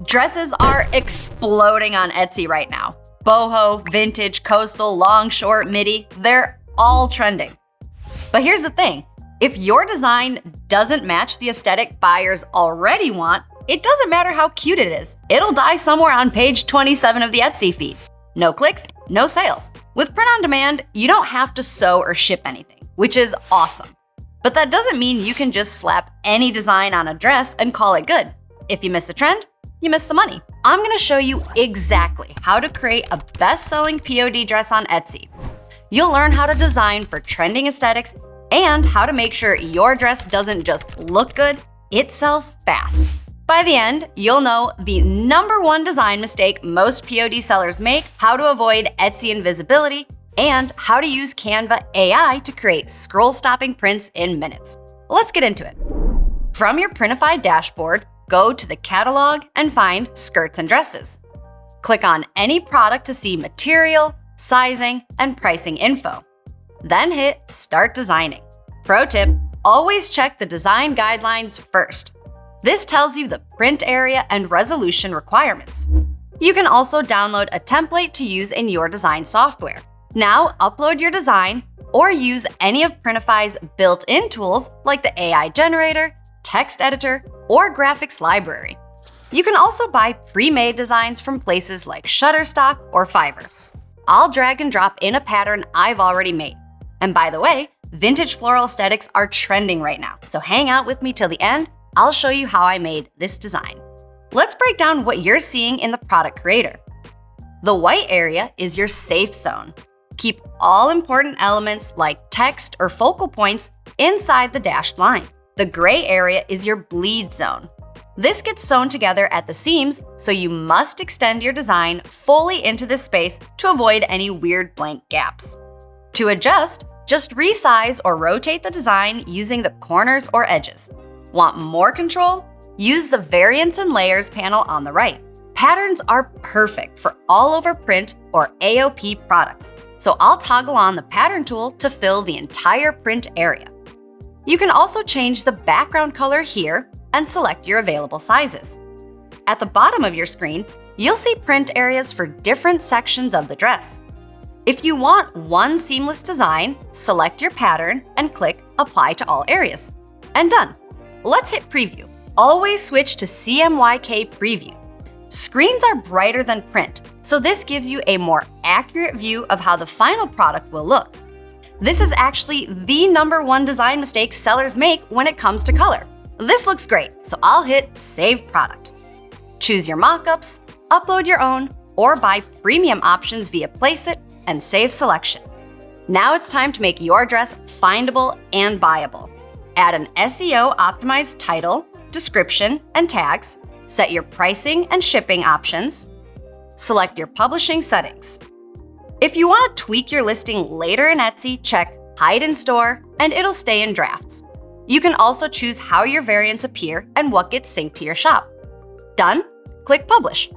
Dresses are exploding on Etsy right now. Boho, vintage, coastal, long, short, midi, they're all trending. But here's the thing, if your design doesn't match the aesthetic buyers already want, it doesn't matter how cute it is. It'll die somewhere on page 27 of the Etsy feed. No clicks, no sales. With print on demand, you don't have to sew or ship anything, which is awesome. But that doesn't mean you can just slap any design on a dress and call it good. If you miss a trend, you miss the money. I'm gonna show you exactly how to create a best-selling POD dress on Etsy. You'll learn how to design for trending aesthetics and how to make sure your dress doesn't just look good, it sells fast. By the end, you'll know the #1 design mistake most POD sellers make, how to avoid Etsy invisibility, and how to use Canva AI to create scroll-stopping prints in minutes. Let's get into it. From your Printify dashboard, go to the catalog and find skirts and dresses. Click on any product to see material, sizing, and pricing info. Then hit Start Designing. Pro tip, always check the design guidelines first. This tells you the print area and resolution requirements. You can also download a template to use in your design software. Now upload your design or use any of Printify's built-in tools like the AI generator, text editor, or graphics library. You can also buy pre-made designs from places like Shutterstock or Fiverr. I'll drag and drop in a pattern I've already made. And by the way, vintage floral aesthetics are trending right now, so hang out with me till the end. I'll show you how I made this design. Let's break down what you're seeing in the product creator. The white area is your safe zone. Keep all important elements like text or focal points inside the dashed line. The gray area is your bleed zone. This gets sewn together at the seams, so you must extend your design fully into this space to avoid any weird blank gaps. To adjust, just resize or rotate the design using the corners or edges. Want more control? Use the Variants and Layers panel on the right. Patterns are perfect for all-over print or AOP products, so I'll toggle on the pattern tool to fill the entire print area. You can also change the background color here and select your available sizes. At the bottom of your screen, you'll see print areas for different sections of the dress. If you want one seamless design, select your pattern and click Apply to all areas. And done. Let's hit Preview. Always switch to CMYK Preview. Screens are brighter than print, so this gives you a more accurate view of how the final product will look. This is actually the #1 design mistake sellers make when it comes to color. This looks great, so I'll hit Save Product. Choose your mockups, upload your own, or buy premium options via Placeit and Save Selection. Now it's time to make your dress findable and buyable. Add an SEO optimized title, description, and tags. Set your pricing and shipping options. Select your publishing settings. If you want to tweak your listing later in Etsy, check Hide in Store, and it'll stay in drafts. You can also choose how your variants appear and what gets synced to your shop. Done? Click Publish,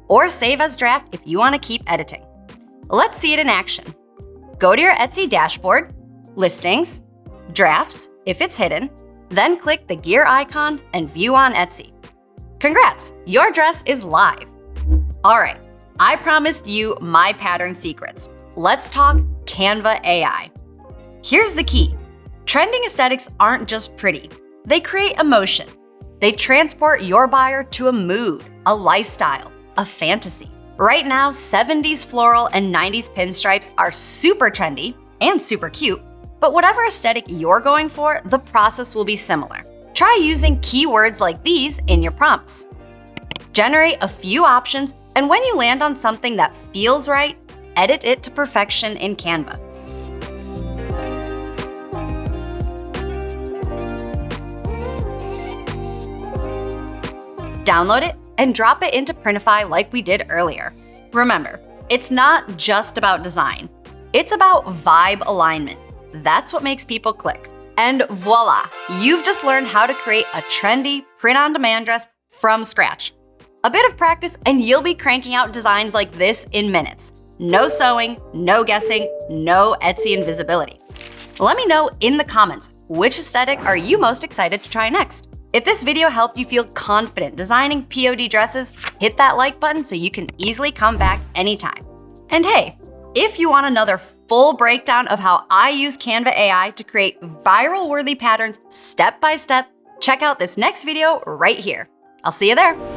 or save as draft if you want to keep editing. Let's see it in action. Go to your Etsy dashboard, Listings, Drafts if it's hidden, then click the gear icon and View on Etsy. Congrats, your dress is live. All right, I promised you my pattern secrets. Let's talk Canva AI. Here's the key. Trending aesthetics aren't just pretty. They create emotion. They transport your buyer to a mood, a lifestyle, a fantasy. Right now, 70s floral and 90s pinstripes are super trendy and super cute, but whatever aesthetic you're going for, the process will be similar. Try using keywords like these in your prompts. Generate a few options, and when you land on something that feels right, edit it to perfection in Canva. Download it and drop it into Printify like we did earlier. Remember, it's not just about design. It's about vibe alignment. That's what makes people click. And voila, you've just learned how to create a trendy print-on-demand dress from scratch. A bit of practice and you'll be cranking out designs like this in minutes. No sewing, no guessing, no Etsy invisibility. Let me know in the comments, which aesthetic are you most excited to try next? If this video helped you feel confident designing POD dresses, hit that like button so you can easily come back anytime. And hey, if you want another full breakdown of how I use Canva AI to create viral-worthy patterns step by step, check out this next video right here. I'll see you there.